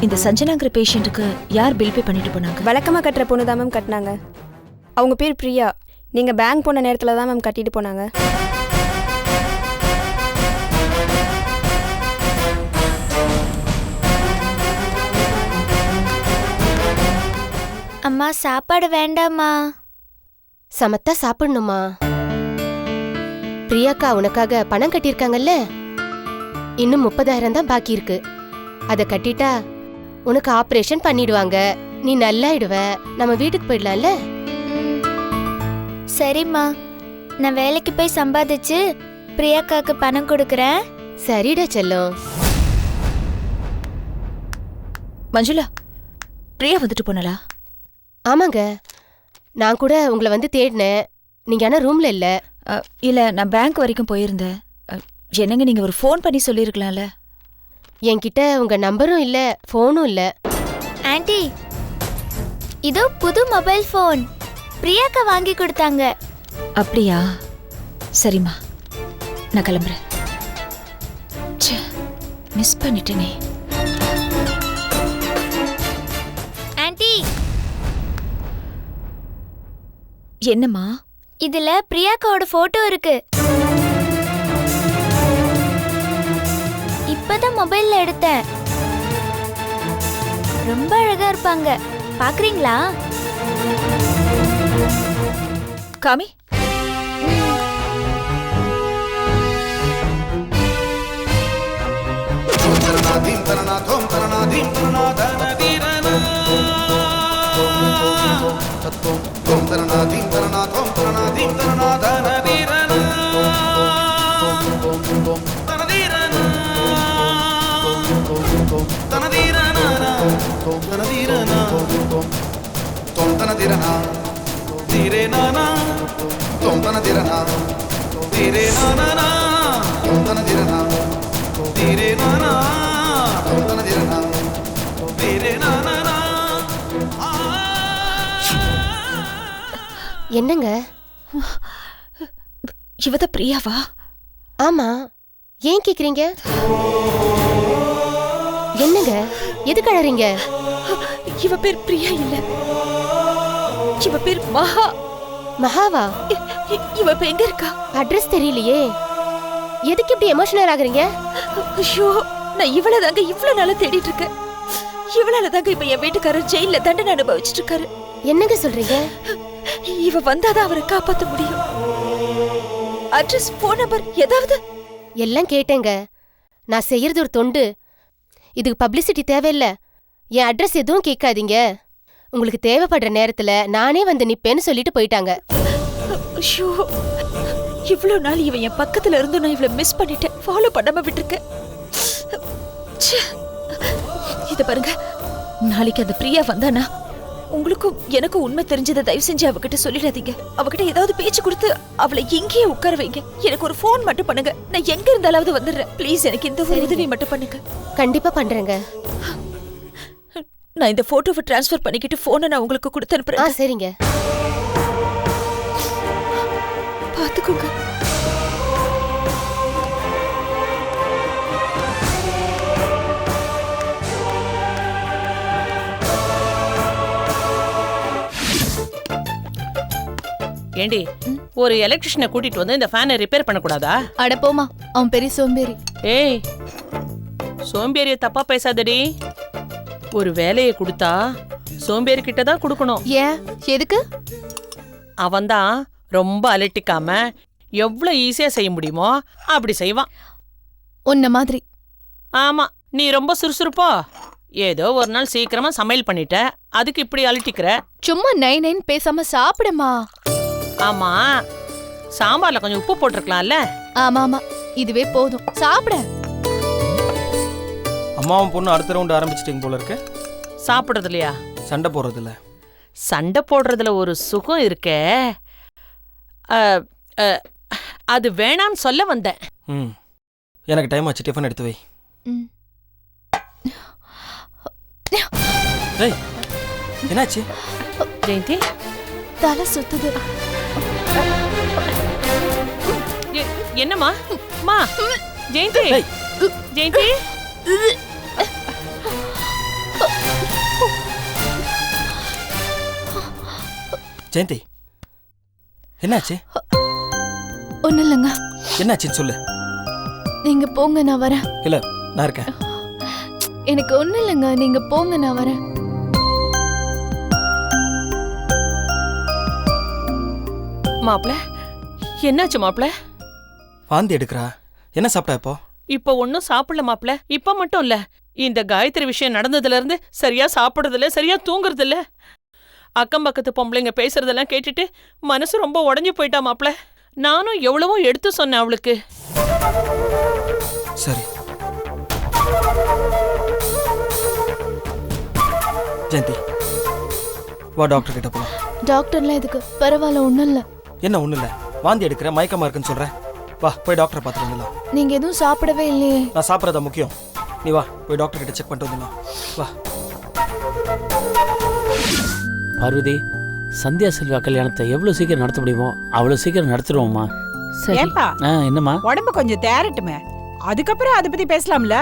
இந்த சஞ்சனாங்கிற பேஷண்ட்டுக்கு யார் பில் பே பண்ணிட்டு போனாங்க? வழக்கமாக கட்டுற பொண்ணு தான் மேம் கட்டினாங்க. அவங்க பேர் பிரியா. நீங்கள் பேங்க் போன நேரத்தில் தான் மேம் கட்டிட்டு போனாங்க. அம்மா சாப்பாடு வேண்டாமா? சமத்தா சாப்பிடணுமா? பிரியாக்கா உனக்காக பணம் கட்டியிருக்காங்கல்ல, இன்னும் 30,000 தான் பாக்கி இருக்கு. அதை கட்டிட்டா உனக்கு ஆபரேஷன் பண்ணிடுவாங்க, நீ நல்லாயிடுவ, நம்ம வீட்டுக்கு போயிடலாம்ல. சரிம்மா, நான் வேலைக்கு போய் சம்பாதிச்சு பிரியாக்காக்கு பணம் கொடுக்கறேன். சரிடா செல்லம். மஞ்சுளா, பிரியா வந்துட்டு போனலா? ஆமாங்க, நான் கூட உங்களை வந்து தேடினேன். நீங்க ஆனா ரூம்ல இல்ல. இல்ல, நான் பேங்க் வரைக்கும் போயிருந்தேன். என்னங்க, நீங்க ஒரு ஃபோன் பண்ணி சொல்லிருக்கலாம்ல. என்கிட்ட உங்க நம்பரும் இல்ல, போனும் இல்ல. ஆண்டி, இதோ புது மொபைல் ஃபோன் பிரியாக்கா வாங்கி கொடுத்தாங்க. அப்படியா? சரிம்மா, நான் கிளம்புறேன். மிஸ் பண்ணிட்டேனே. ஆண்டி, என்னம்மா? இதுல பிரியாக்காவோட போட்டோ இருக்கு. இப்பதான் மொபைல்ல எடுத்தேன். ரொம்ப அழகா இருப்பாங்க, பாக்குறீங்களா? காமி. என்னங்க? இவத பிரியாவா? ஆமா, ஏன் கேக்குறீங்க? என்னங்க, எதுக்கு அழறீங்க? இவ பேர் பிரியா இல்ல, இவ பேர் மகா. மகாவா? இவ இப்ப எங்க இருக்கா? அட்ரஸ் தெரியலையே. எதுக்கு இப்படி எமோஷனல் ஆகுறீங்க? ஐயோ, நான் இவ்வளவுதாங்க இவ்வளவு நாளா தேடிட்டு இருக்கேன். இவ்வளவுதாங்க இப்ப என் வீட்டுக்காரர் ஜெயில தண்டனை அனுபவிச்சுட்டு இருக்காரு. என்னங்க சொல்றீங்க? இவ வந்தாதான் அவரை காப்பாத்த முடியும். அட்ரஸ், போன் நம்பர் ஏதாவது? எல்லாம் கேட்டேங்க. நான் செய்யறது ஒரு தொண்டு, இதுக்கு பப்ளிசிட்டி தேவையில்ல. என் அட்ரஸ் எதுவும் கேட்காதீங்க. உங்களுக்கு தேவைப்படுற நேரத்துல நானே வந்து நிப்பேன்னு சொல்லிட்டு போயிட்டாங்க. ஐயோ, இவ்வளவு நாள் இவ என் பக்கத்துல இருந்து நான் இவளை மிஸ் பண்ணிட்டேன், ஃபாலோ பண்ணாம விட்டுருக்கேன். இத பாருங்க, நாளைக்கு அந்த பிரியா வந்தானா உங்களுக்கும் எனக்கும் உண்மை தெரிஞ்சதை தயவு செஞ்சு அவகிட்ட சொல்லிடாதீங்க. அவகிட்ட ஏதாவது பேச்சு கொடுத்து அவளை இங்கேயே உட்கார வைங்க. எனக்கு ஒரு ஃபோன் மட்டும் பண்ணுங்க, நான் எங்க இருந்தாலாவது வந்துடுறேன். ப்ளீஸ், எனக்கு இந்த ஒரு உதவி மட்டும் பண்ணுங்க. கண்டிப்பா பண்றேங்க. நான் இந்த போட்டோவை டிரான்ஸ்ஃபர் பண்ணிக்கிட்டு போனை நான் உங்களுக்கு கொடுத்து அனுப்புறேன். சரிங்க, பாத்துக்கோங்க. ஏண்டி, ஒரு எலக்ட்ரிஷியனை கூட்டிட்டு வந்து இந்த ஃபேனை ரிப்பேர் பண்ணக்கூடாதா? அட போமா, அவன் பெரிய சோம்பேறி. ஏய், சோம்பேறிய தப்பா பேசாதடி. ஒரு வேலையை கொடுத்தா சோம்பேறி கிட்ட தான் கொடுக்கணும். ஏன், எதுக்கு? அவன்தான் ரொம்ப அலட்டிக்காம எவ்வளவு ஈஸியா செய்ய முடியுமோ அப்படி செய்வான். உன்ன மாதிரி. ஆமா, நீ ரொம்ப சுறுசுறுப்போ. ஏதோ ஒரு நாள் சீக்கிரமா சமையல் பண்ணிட்ட, அதுக்கு இப்படி அலட்டிக்கிற. சும்மா நைன் பேசாம சாப்பிடுமா. ஆமா, சாம்பார்ல கொஞ்சம் உப்பு போட்டிருக்கலாம்ல. ஆமா ஆமா, இதுவே போதும், சாப்பிட. அம்மாவும் பொண்ணு அடுத்த ரவுண்ட் ஆரம்பிச்சிட்டீங்க போல இருக்கு. சாப்பிடுறதுலையா? சண்டை போடுறதுல. சண்டை போடுறதுல ஒரு சுகம் இருக்கே, அது வேணான்னு சொல்ல வந்தேன். எனக்கு டைம் ஆச்சு, டிஃபன் எடுத்து வை. ஏய், என்னாச்சு? ஜெயந்தி, தலை சுத்துது. என்னம்மா? மா, ஜெயந்தி, ஜெயந்தி, ஜெயந்தி என்னாச்சு? ஒன்றும் இல்லைங்க. என்னாச்சுன்னு சொல்லு. நீங்க போங்க, நான் வரேன். இல்ல நான் இருக்கேன். எனக்கு ஒன்றும் இல்லைங்க, நீங்க போங்க, நான் வரேன். மாப்ள என்னாச்சு மாப்ள? வாந்தி எடுக்கிறா. என்ன சாப்பிட்டா இப்போ? இப்ப ஒன்னும் சாப்பிடல மாப்ள. இப்ப மட்டும் இல்ல, இந்த காயத்ரி விஷயம் நடந்ததுல இருந்து சரியா சாப்பிடுறது இல்ல, சரியா தூங்குறது இல்ல. அக்கம் பக்கத்து பொம்பளைங்க பேசுறதெல்லாம் கேட்டுட்டு மனசு ரொம்ப உடைஞ்சு போயிட்டா மாப்ள. நானும் எவ்வளவோ எடுத்து சொன்னேன் அவளுக்கு. சரி ஜெயந்தி, வா டாக்டர் கிட்ட போலாம். டாக்டர்லாம் எதுக்கு? பரவாயில்ல, ஒன்றும் இல்லை. என்ன ஒண்ணு இல்ல, வாந்தி எடுக்கிற, மயக்கமா இருக்குன்னு சொல்றேன். வா போய் டாக்டரை பார்த்துட்டு வந்துடலாம். நீங்க எதுவும் சாப்பிடவே இல்லையே. நான் சாப்பிட்றதா முக்கியம். நீ வா போய் டாக்டர் கிட்ட செக் பண்ணிட்டு வந்துடலாம். வா. பார்வதி, சந்தியா செல்வா கல்யாணத்தை எவ்வளவு சீக்கிரம் நடத்த முடியுமோ அவ்வளவு சீக்கிரம் நடத்திடுவோம்மா. ஏன்பா என்னம்மா? உடம்பு கொஞ்சம் தேரட்டுமே, அதுக்கப்புறம் அதை பத்தி பேசலாம்ல.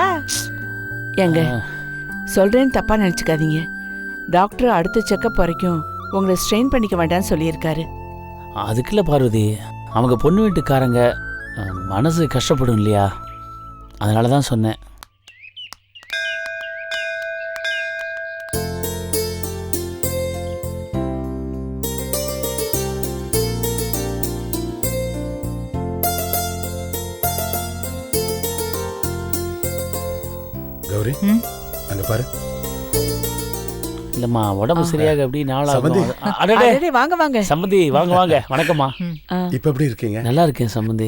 ஏங்க சொல்றேன்னு தப்பா நினைச்சுக்காதீங்க. டாக்டர் அடுத்த செக்கப் வரைக்கும் உங்களை ஸ்ட்ரெயின் பண்ணிக்க வேண்டாம்னு சொல்லியிருக்காரு. அதுக்குள்ள பார்வதி, அவங்க பொண்ணு வீட்டுக்காரங்க மனசு கஷ்டப்படும் இல்லையா, அதனால தான் சொன்னேன். கௌரி, அங்க பாரு. இல்லம்மா, உடம்பு சரியாக அப்படி சம்பந்தி. நாளாக. வாங்க வாங்க சம்பந்தி, வாங்க வாங்க. வணக்கம்மா. இப்ப எப்படி இருக்கீங்க? நல்லா இருக்கேன் சம்பந்தி.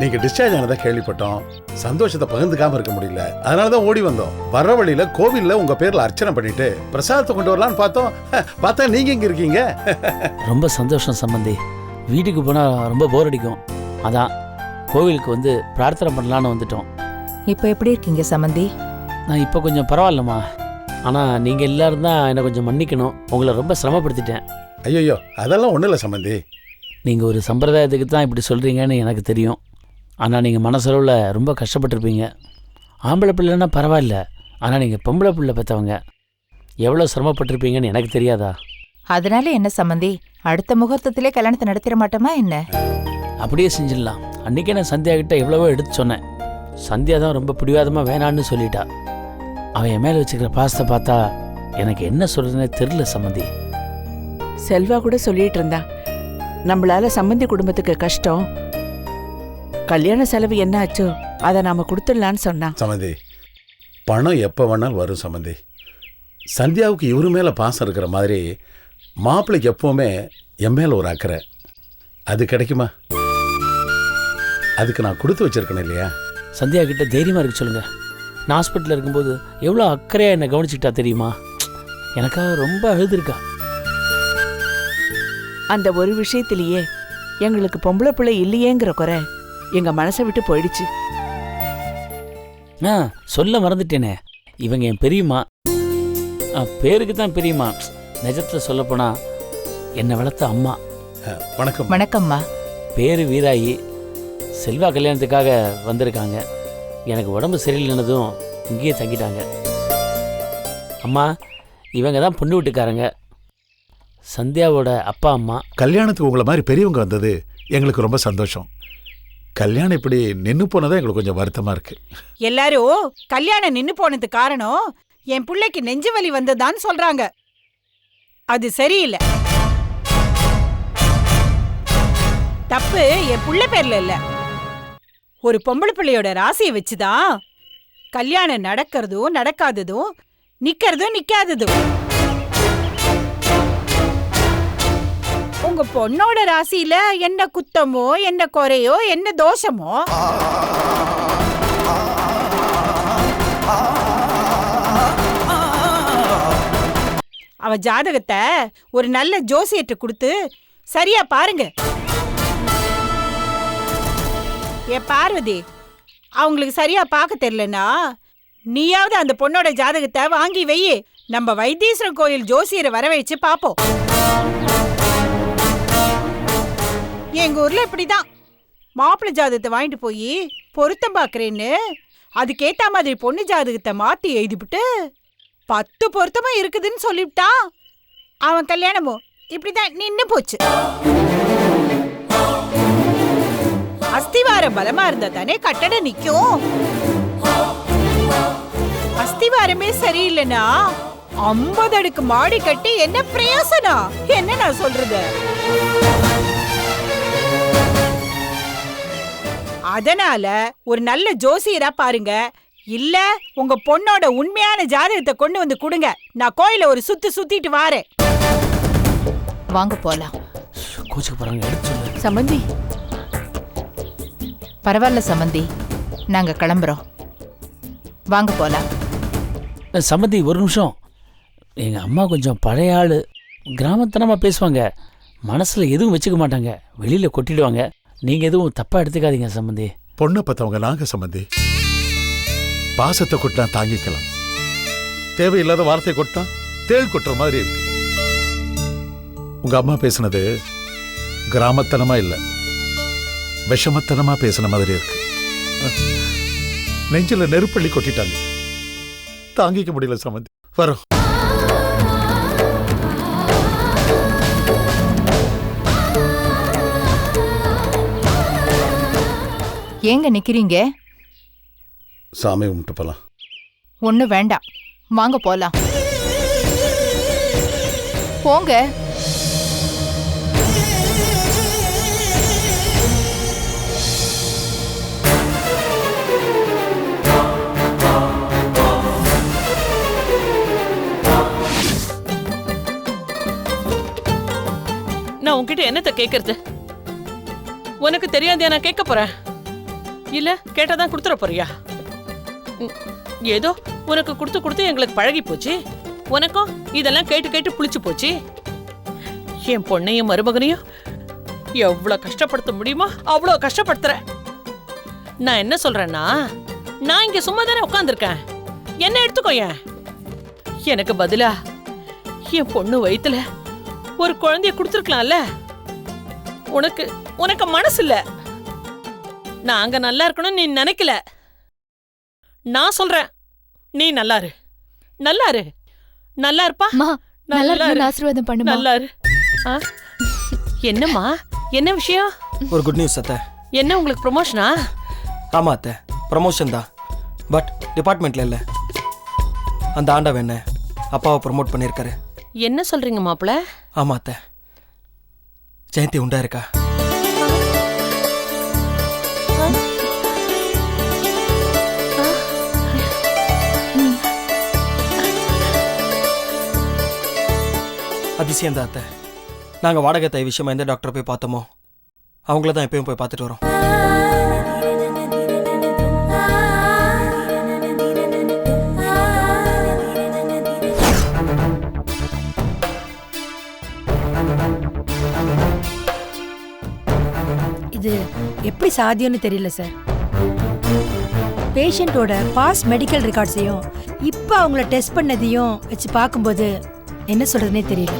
நீங்க டிஸ்சார்ஜ் ஆனதா கேள்விப்பட்டோம். சந்தோஷத்தை பகிர்ந்துக்காம இருக்க முடியல, அதனாலதான் ஓடி வந்தோம். வர்ற வழியில கோவில்ல உங்க பேர்ல அர்ச்சனை பண்ணிட்டு பிரசாதத்தை கொண்டு வரலான்னு பார்த்தா நீங்க இங்க இருக்கீங்க. ரொம்ப சந்தோஷம் சம்பந்தி. வீட்டுக்கு போனா ரொம்ப போர் அடிக்கும், அதான் கோவிலுக்கு வந்து பிரார்த்தனை பண்ணலான்னு வந்துட்டோம். இப்போ எப்படி இருக்கீங்க சம்பந்தி? நான் இப்போ கொஞ்சம் பரவாயில்லம்மா. ஆனால் நீங்கள் எல்லாரும் தான் என்னை கொஞ்சம் மன்னிக்கணும், உங்களை ரொம்ப சிரமப்படுத்திட்டேன். ஐயோ, அதெல்லாம் ஒண்ணும் இல்ல சம்பந்தி. நீங்கள் ஒரு சம்பிரதாயத்துக்கு தான் இப்படி சொல்கிறீங்கன்னு எனக்கு தெரியும். ஆனால் நீங்கள் மனசளவில் ரொம்ப கஷ்டப்பட்டிருப்பீங்க. ஆம்பளை பிள்ளைன்னா பரவாயில்ல, ஆனால் நீங்கள் பொம்பளை பிள்ளை பெற்றவங்க எவ்வளோ சிரமப்பட்டிருப்பீங்கன்னு எனக்கு தெரியாதா? அதனால என்ன சம்பந்தி, அடுத்த முகூர்த்தத்திலே கல்யாணத்தை நடத்திட மாட்டோமா என்ன? அப்படியே செஞ்சிடலாம். அன்றைக்கே நான் சந்தியா கிட்ட எவ்வளவோ எடுத்து சொன்னேன். சந்தியா தான் ரொம்ப பிடிவாதமாக வேணான்னு சொல்லிட்டா. அவன் என் மேலே வச்சுக்கிற பாசத்தை பார்த்தா எனக்கு என்ன சொல்கிறதுனே தெரில சம்பந்தி. செல்வா கூட சொல்லிட்டு இருந்தா, நம்மளால சம்பந்தி குடும்பத்துக்கு கஷ்டம், கல்யாண செலவு என்ன ஆச்சோ அதை நாம கொடுத்துடலான்னு சொன்னான். சம்பந்தி, பணம் எப்ப வேணாலும் வரும் சம்பந்தி. சந்தியாவுக்கு இவரு மேல பாசம் இருக்கிற மாதிரி மாப்பிள்ளைக்கு எப்பவுமே என் மேல ஒரு அக்கறை. அது கிடைக்குமா? அதுக்கு நான் கொடுத்து வச்சிருக்கேன் இல்லையா? சந்தியா கிட்ட தைரியமாக இருக்க சொல்லுங்கள். நான் ஹாஸ்பிட்டலில் இருக்கும்போது எவ்வளோ அக்கறையாக என்னை கவனிச்சுக்கிட்டா தெரியுமா? எனக்காக ரொம்ப அழுதுருக்கா. அந்த ஒரு விஷயத்திலேயே எங்களுக்கு பொம்பளை பிள்ளை இல்லையேங்கிற குறை எங்க மனசை விட்டு போயிடுச்சு. சொல்ல மறந்துட்டேனே, இவங்க என் பெரியம்மா. பேருக்கு தான் பெரியம்மா, நிஜத்தில் சொல்லப்போனால் என்னை வளர்த்த அம்மா. வணக்கம். வணக்கம்மா. பேரு வீராயி. செல்வா கல்யாணத்துக்காக வந்திருக்காங்க. எனக்கு உடம்பு சரியில்லைனதும் இங்கேயே தங்கிட்டாங்க. அம்மா, இவங்க தான் பொண்ணு வீட்டுக்காரங்க, சந்தியாவோட அப்பா அம்மா. கல்யாணத்துக்கு உங்களை மாதிரி பெரியவங்க வந்தது எங்களுக்கு ரொம்ப சந்தோஷம். கல்யாணம் இப்படி நின்று போனதான் எங்களுக்கு கொஞ்சம் வருத்தமா இருக்கு. எல்லாரும் கல்யாணம் நின்னு போனது காரணம் என் பிள்ளைக்கு நெஞ்சு வலி வந்ததான்னு சொல்றாங்க. அது சரியில்லை. தப்பு என் புள்ள பேர்ல இல்ல, ஒரு பொம்பளை பிள்ளையோட ராசியை வச்சுதான் கல்யாணம் நடக்கிறதும் நடக்காததும் நிக்கிறதும் நிக்காததும். உங்க பொண்ணோட ராசியில என்ன குத்தமோ என்ன குறையோ என்ன தோஷமோ அவ ஜாதகத்தை ஒரு நல்ல ஜோசியத்தை கொடுத்து சரியா பாருங்க. ஏ பார்வதி, அவங்களுக்கு சரியா பார்க்க தெரியலனா நீயாவது அந்த பொண்ணோட ஜாதகத்தை வாங்கி வையே, நம்ம வைத்தீஸ்வரன் கோயில் ஜோசியரை வர வச்சு பாப்போம். எங்க ஊர்ல இப்படிதான் மாப்பிள்ளை ஜாதகத்தை வாங்கிட்டு போய் பொருத்தம் பாக்குறேன்னு அதுக்கேத்த மாதிரி பொண்ணு ஜாதகத்தை மாத்தி எழுதிவிட்டு 10 பொருத்தமா இருக்குதுன்னு சொல்லிவிட்டான். அவன் கல்யாணமோ இப்படிதான் நின்னு போச்சு. அஸ்திவாரம் பலமா இருந்தா தானே கட்டடம் நிக்கும். அஸ்திவாரமே சரியில்லைன்னா 50 அடுக்கு மாடி கட்டி என்ன பிரயோசனம்? என்ன நான் சொல்றது? அதனால ஒரு நல்ல ஜோசியரா பாருங்க, இல்ல உங்க பொண்ணோட உண்மையான ஜாதகத்தை கொண்டு வந்து கொடுங்க. நான் கோயில ஒரு சுத்திட்டு வாரேன். வாங்க போலாம். கோச்சுக்கு போறாங்க, எடுத்து சொல்லு. சம்பந்தி, பரவாயில்ல சம்பந்தி, நாங்க கிளம்புறோம். வாங்க போலாம். சம்பந்தி ஒரு நிமிஷம். எங்கள் அம்மா கொஞ்சம் பழைய ஆள், கிராமத்தனமாக பேசுவாங்க, மனசில் எதுவும் வச்சுக்க மாட்டாங்க, வெளியில் கொட்டிடுவாங்க. நீங்கள் எதுவும் தப்பாக எடுத்துக்காதீங்க சம்பந்தி. பொண்ணை பத்தவங்க நாங்க சம்பந்தி. பாசத்தை கொட்டினா தாங்கிக்கலாம், தேவையில்லாத வார்த்தை கொட்டினா தேள் கொட்டுற மாதிரி இருக்கு. உங்க அம்மா பேசுனது கிராமத்தனமா இல்ல, விஷமத்தனமா பேசின மாதிரி இருக்கு. நெஞ்சில நெருப்பள்ளி கொட்டிட்டாங்க, தாங்கிக்க முடியல சம்பந்தி. வரோம். ஏங்க நிக்கிறீங்க? சாமி கும்பிட்டு போலாம். ஒண்ணு வேண்டாம், வாங்க போலாம். போங்க. நான் உன்கிட்ட என்னத்த கேக்குறது? உனக்கு தெரியாதையா நான் கேட்க போறேன்? இல்ல கேட்டாதான் கொடுத்துட போறியா? ஏதோ உனக்கு கொடுத்து எங்களுக்கு பழகி போச்சு. உனக்கும் இதெல்லாம் கேட்டு புளிச்சு போச்சு. என் பொண்ணையும் மருமகனையும் எவ்வளவு கஷ்டப்படுத்த முடியுமோ அவ்வளவு கஷ்டப்படுத்துற. நான் என்ன சொல்றேன்னா, நான் இங்க சும்மா தானே உட்காந்துருக்கேன், என்ன எடுத்துக்கோயேன். எனக்கு பதிலா என் பொண்ணு வயித்துல ஒரு குழந்தைய கொடுத்துருக்கலாம்ல. உனக்கு மனசு இல்ல. நாங்க நல்லா இருக்கணும் நீ நினைக்கல. நான் சொல்றேன், நீ நல்லாரு, நல்லாரு, நல்லா இருப்பா. ஆசீர்வாதம் பண்ணுமா. நல்லாரு. என்னம்மா, என்ன விஷயம்? ஒரு குட் நியூஸ் அத்தை. என்ன உங்களுக்கு ப்ரமோஷனா? ஆமா அத்தை, ப்ரமோஷன் தான், பட் டிபார்ட்மெண்ட்ல இல்ல. அந்த ஆண்டவன் என்ன அப்பாவை ப்ரமோட் பண்ணியிருக்காரு. என்ன சொல்றீங்க மாப்பிள்ள? ஆமா அத்தை, ஜெயந்தி உண்டா இருக்கா? அதிசயம் தான் அத்தை. நாங்கள் வாடகை தாய் விஷயமா எந்த டாக்டரை போய் பார்த்தோமோ அவங்கள தான் எப்பயும் போய் பார்த்துட்டு வரோம். இது எப்படி சாத்தியம்னு தெரியல சார். பேஷண்டோட பாஸ்ட் மெடிக்கல் ரெக்கார்ட்ஸையும் இப்போ அவங்கள டெஸ்ட் பண்ணதையும் வச்சு பார்க்கும்போது என்ன சொல்றதுனே தெரியல.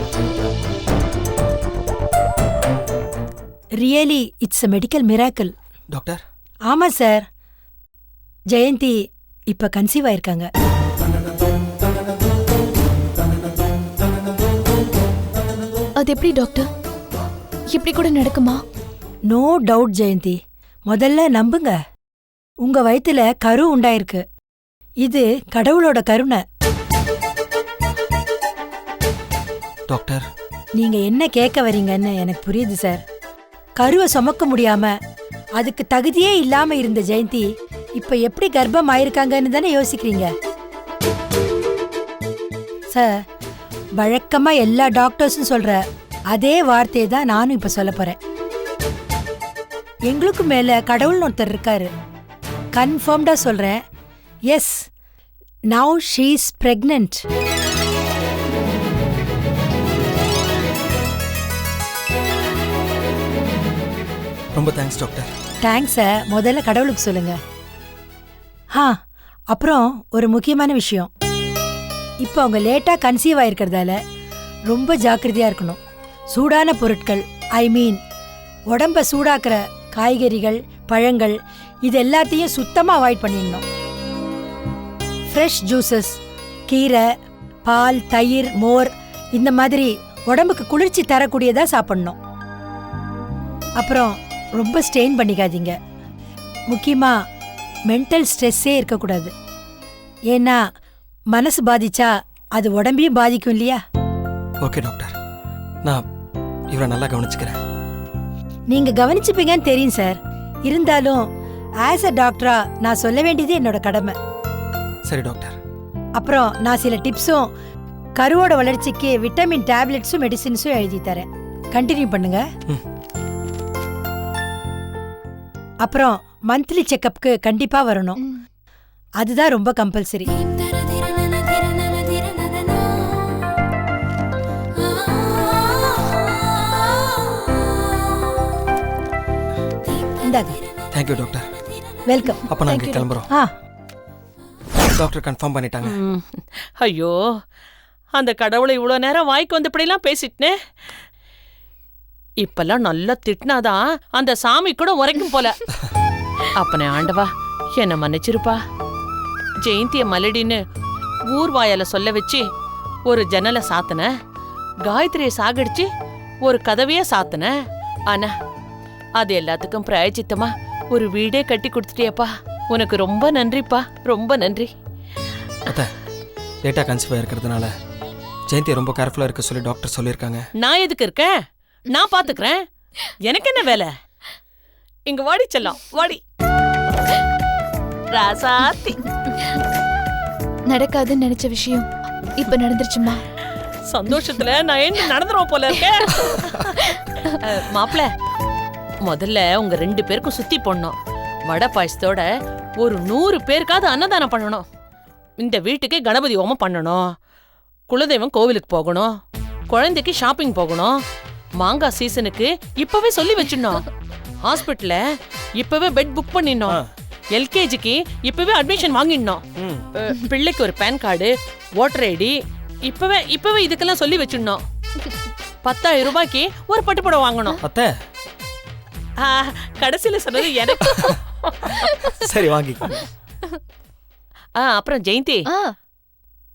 Really it's a medical miracle. Doctor? ஆமா சார், ஜெயந்தி இப்ப கன்சீவ் ஆயிருக்காங்க. அது எப்படி டாக்டர்? இப்படி கூட நடக்குமா? நோ டவுட் ஜெயந்தி, முதல்ல நம்புங்க. உங்க வயித்துல கரு உண்டாயிருக்கு. இது கடவுளோட கருணை. டாக்டர், நீங்க என்ன கேட்க வரீங்கன்னு எனக்கு புரியுது சார். கருவை சுமக்க முடியாம அதுக்கு தகுதியே இல்லாம இருந்த ஜெயந்தி இப்ப எப்படி கர்ப்பம் ஆயிருக்காங்கன்னு தானே யோசிக்கிறீங்க சார். வழக்கமா எல்லா டாக்டர்ஸும் சொல்ற அதே வார்த்தையை தான் நானும் இப்ப சொல்ல போறேன். எங்களுக்கு மேல கடவுள்னு ஒருத்தர் இருக்காரு. கன்ஃபார்ம்டா சொல்றேன், yes, now she is pregnant. ரொம்ப தேங்க்ஸ் டாக்டர். தேங்க்ஸ முதல்ல கடவுளுக்கு சொல்லுங்க. அப்புறம் ஒரு முக்கியமான விஷயம், இப்போ அவங்க லேட்டா கன்சீவ் ஆயிருக்கிறதால ரொம்ப ஜாக்கிரதையா இருக்கணும். சூடான பொருட்கள், ஐ மீன் உடம்ப சூடாக்குற காய்கறிகள், பழங்கள், இது எல்லாத்தையும் சுத்தமா அவாய்ட் பண்ணிடணும். ஃப்ரெஷ் ஜூசஸ், கீரை, பால், தயிர், மோர், இந்த மாதிரி உடம்புக்கு குளிர்ச்சி தரக்கூடியதா சாப்பிடணும். அப்புறம் ரொம்ப ஸ்ட்ரெயின் பண்ணிக்காதீங்க. முக்கியமா மென்டல் ஸ்ட்ரெஸ்ஸே இருக்கக்கூடாது. ஏன்னா மனசு பாதிச்சா அது உடம்பையும் பாதிக்கும் இல்லையா? ஓகே டாக்டர், நான் இவரை நல்லா கவனிச்சுக்கிறேன். நீங்க கவனிச்சுப்பீங்கன்னு தெரியும் சார். இருந்தாலும் ஆஸ் அ டாக்டரா நான் சொல்ல வேண்டியது என்னோட கடமை. சரி டாக்டர். அப்புறம் நான் சில டிப்ஸும் கருவோட வளர்ச்சிக்கு விட்டமின் டேப்லெட்ஸும் மெடிசின்ஸும் எழுதி தரேன். கண்டினியூ பண்ணுங்க. அப்புறம் மந்த்லி செக்கப்க்கு கண்டிப்பா வரணும். அதுதான் ரொம்ப கம்பல்சரி. Thank you doctor. வெல்கம். அப்ப நாங்க கிளம்புறோம். டாக்டர் கன்ஃபார்ம் பண்ணிட்டாங்க. ஐயோ, அந்த கடவுளை இவ்வளோ நேரம் வாய்க்கு வந்து இப்படிலாம் பேசிட்டனே. இப்பெல்லாம் நல்லா திட்டினாதான் அந்த சாமி கூட உரைக்கும் போல. அப்பனே ஆண்டவா, என்ன மன்னிச்சிருப்பா. ஜெயந்திய மலடின்னு ஊர் வாயால சொல்ல வச்சு ஒரு ஜன்னலை சாத்தின, காயத்ரியை சாகடிச்சு ஒரு கதவையே சாத்தின. ஆனா அது எல்லாத்துக்கும் பிராயச்சித்தமா ஒரு வீடே கட்டி கொடுத்துட்டியப்பா. உனக்கு ரொம்ப நன்றிப்பா, ரொம்ப நன்றி. அத்தை, லேட்டா கன்சீவ் ஆயிருக்கிறதுனால ஜெயந்தியை ரொம்ப கேர்ஃபுல்லா இருக்க சொல்லி டாக்டர் சொல்லியிருக்காங்க. நான் எதுக்கு இருக்கேன்? நான் பாத்துக்கிறேன். எனக்கு என்ன வேலை? இங்க வாடி செல்லம், வாடி ராசாத்தி. நடக்காதுன்னு நினைச்ச விஷயம் இப்ப நடந்துருச்சுமா. சந்தோஷத்துல நான் என்ன நடந்துரும் போல இருக்கேன். மாப்பிள்ள, முதல்ல உங்க 2 பேருக்கும் சுத்தி போடணும். வடை பாயசத்தோட ஒரு 100 பேருக்காவது அன்னதானம் பண்ணணும். இந்த வீட்டுக்கு கணபதி ஹோமம் பண்ணணும். குலதெய்வம் கோவிலுக்கு போகணும். குழந்தைக்கு ஷாப்பிங் போகணும். மாங்காய் சீசனுக்கு இப்பவே சொல்லி வச்சிடணும். ஹாஸ்பிட்டல்ல இப்பவே பெட் புக் பண்ணிடணும். எல்கேஜிக்கு இப்பவே அட்மிஷன் வாங்கிடணும். பிள்ளைக்கு ஒரு பேன் கார்டு, ஓட்டர் ஐடி இப்பவே இதுக்கெல்லாம் சொல்லி வச்சிடணும். 10,000 ரூபாய்க்கு ஒரு பட்டுப்புடவை வாங்கணும். கடைசியில சொன்னது எனக்கு. சரி, வாங்கி. அப்புறம் ஜெயந்தி,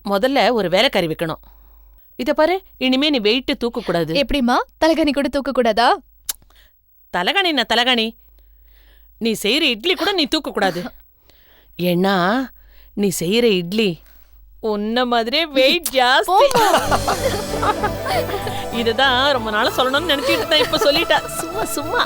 முதல்ல ஒரு வேலைக்காரி வைக்கணும். இத பாரு, இனிமே நீ வெயிட் தூக்க கூடாது. எப்படிமா? தலகாணி கூட தூக்க கூடாதா? தலகாணி என்ன தலகாணி? நீ செய்யற இட்லி கூட நீ தூக்க கூடாது. ஏன்னா நீ செய்யற இட்லி உன்ன மாதிரியே வெயிட் ஜாஸ்தி. இதுதான் ரொம்ப நாளா சொல்லணும்னு நினைச்சிட்டு இருந்தேன். இப்ப சொல்லிட்டா. சும்மா சும்மா.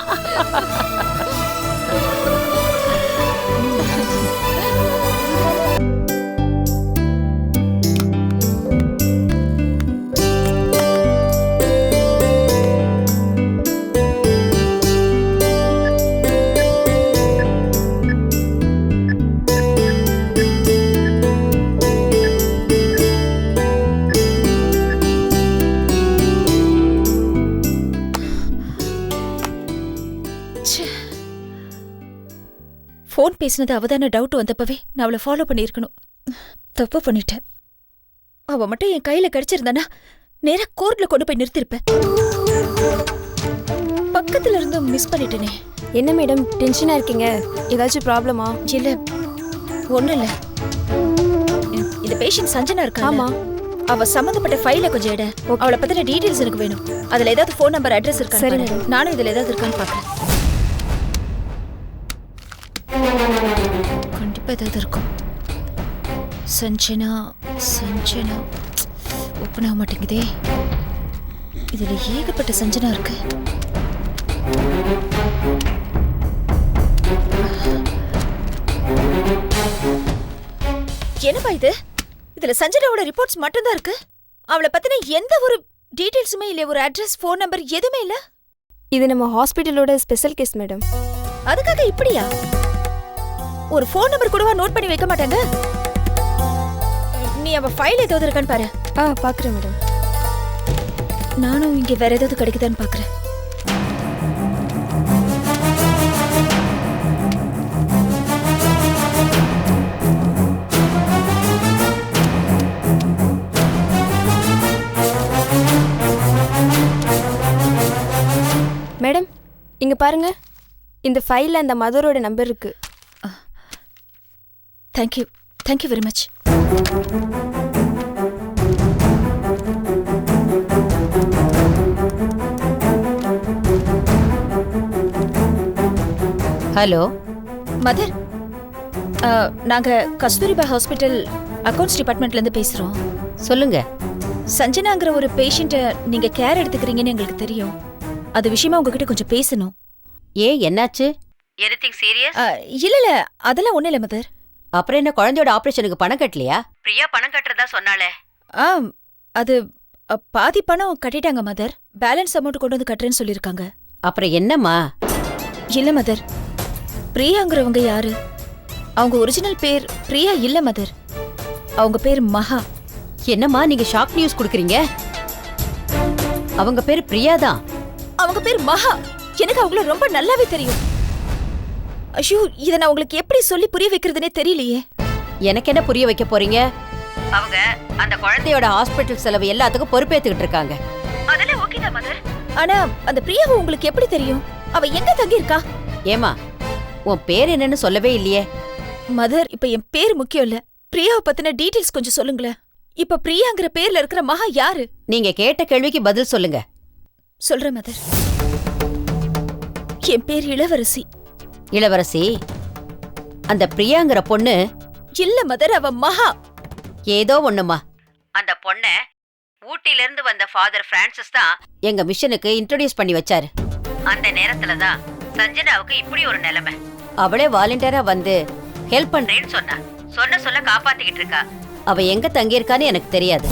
ஃபோன் பேசினது அவதான டவுட் வந்தப்பவே நான் அவளை ஃபாலோ பண்ணியிருக்கணும். தப்பு பண்ணிட்டேன். அவ மட்டும் என் கையில கிடைச்சிருந்தானா நேரா கோர்ட்ல கொண்டு போய் நிறுத்திருப்பேன். பக்கத்துல இருந்து மிஸ் பண்ணிட்டேனே. என்ன மேடம் டென்ஷனா இருக்கீங்க? ஏதாச்சும் ப்ராப்ளமா? இல்ல, ஒண்ணும் இல்ல. இந்த பேஷண்ட் சஞ்சனா இருக்கா? ஆமா. அவ சம்பந்தப்பட்ட ஃபைல கொஞ்சம் எடு. அவளை பத்தின டீடைல்ஸ் எனக்கு வேணும். அதுல ஏதாவது ஃபோன் நம்பர், அட்ரஸ் இருக்கா? சரி, நானும் இதுல ஏதாவது இருக்கான்னு பாக்குறேன். கண்டிப்பா ஏதாவது இருக்கும். சஞ்சனா ஓப்பன் ஆக மாட்டேங்குதே. இதுல ஏகப்பட்ட சஞ்சனா இருக்கு. என்னப்பா இது? இதுல சஞ்சனாவோட ரிப்போர்ட்ஸ் மட்டும்தான் இருக்கு. அவளை பத்தின எந்த ஒரு டீடைல்ஸுமே இல்ல. ஒரு அட்ரஸ், ஃபோன் நம்பர் எதுவுமே இல்ல. இது நம்ம ஹாஸ்பிட்டலோட ஸ்பெஷல் கேஸ் மேடம். அதுக்காக இப்படியா? ஒரு ஃபோன் நம்பர் கூடவா நோட் பண்ணி வைக்க மாட்டாங்க? நீ அவ ஃபைல் ஏதாவது இருக்கான்னு பாரு. பாக்குறேன் மேடம். நானும் இங்க வேற ஏதாவது கிடைக்குதான்னு பாக்குறேன். மேடம் இங்க பாருங்க, இந்த ஃபைல்ல அந்த மதரோட நம்பர் இருக்கு. Thank you very much. Hello mother, நாங்க கஸ்தூரிபா ஹாஸ்பிட்டல் அக்கவுண்ட்ஸ் டிபார்ட்மெண்ட்ல இருந்து பேசுறோம். சொல்லுங்க. சஞ்சனாங்கிற ஒரு பேஷண்ட்டை நீங்க கேர் எடுத்துக்கிறீங்கன்னு எங்களுக்கு தெரியும். அது விஷயமா உங்ககிட்ட கொஞ்சம் பேசணும். ஏன், என்னாச்சு? Anything serious? இல்ல அதெல்லாம் ஒண்ணு இல்ல மதர். அப்புறம் என்ன, குழந்தையோட ஆபரேஷனுக்கு பணம் கட்டலையா? பிரியா பணம் கட்டுறதா சொன்னாலே. அது பாதி பணம் கட்டிட்டாங்க மதர். பேலன்ஸ் அமௌண்ட் கொண்டு வந்து கட்டுறேன்னு சொல்லியிருக்காங்க. அப்புறம் என்னம்மா? இல்ல மதர், பிரியாங்கிறவங்க யாரு? அவங்க ஒரிஜினல் பேர் பிரியா இல்ல மதர். அவங்க பேர் மகா. என்னம்மா நீங்க ஷாக் நியூஸ் கொடுக்குறீங்க? அவங்க பேர் பிரியா தான். அவங்க பேர் மகா. எனக்கு அவங்கள ரொம்ப நல்லாவே தெரியும். ஐயோ, இதை நான் உங்களுக்கு எப்படி சொல்லி புரிய வைக்கிறதுனே தெரியலையே. எனக்கு என்ன புரிய வைக்க போறீங்க? அவங்க அந்த குழந்தையோட ஹாஸ்பிட்டல் செலவு எல்லாத்துக்கும் பொறுப்பேத்துக்கிட்டு இருக்காங்க. அதெல்லாம் ஓகே தான் மதர். ஆனா அந்த பிரியாவை உங்களுக்கு எப்படி தெரியும்? அவ எங்க தங்கி இருக்கா? ஏமா, உன் பேர் என்னன்னு சொல்லவே இல்லையே. மதர், இப்ப என் பேர் முக்கியம் இல்ல, பிரியாவை பத்தின டீடைல்ஸ் கொஞ்சம் சொல்லுங்களேன். இப்ப பிரியாங்கிற பேர்ல இருக்கிற மகா யாரு? நீங்க கேட்ட கேள்விக்கு பதில் சொல்லுங்க. சொல்றேன் மதர். என் பேர் இளவரசி. இளவரசி? அந்த பிரியாங்கிற பொண்ணு இல்ல மதர், அவ மகா. ஏதோ ஒண்ணுமா. அந்த பொண்ண ஊட்டில இருந்து வந்த ஃபாதர் பிரான்சிஸ் தான் எங்க மிஷனுக்கு இன்ட்ரோடியூஸ் பண்ணி வச்சாரு. அந்த நேரத்துல தான் சஞ்சனாவுக்கு இப்படி ஒரு நிலைமை. அவளே வாலண்டியரா வந்து ஹெல்ப் பண்றேன்னு சொன்னா. சொல்ல காப்பாத்திக்கிட்டு இருக்கா. அவ எங்க தங்கியிருக்கான்னு எனக்கு தெரியாது.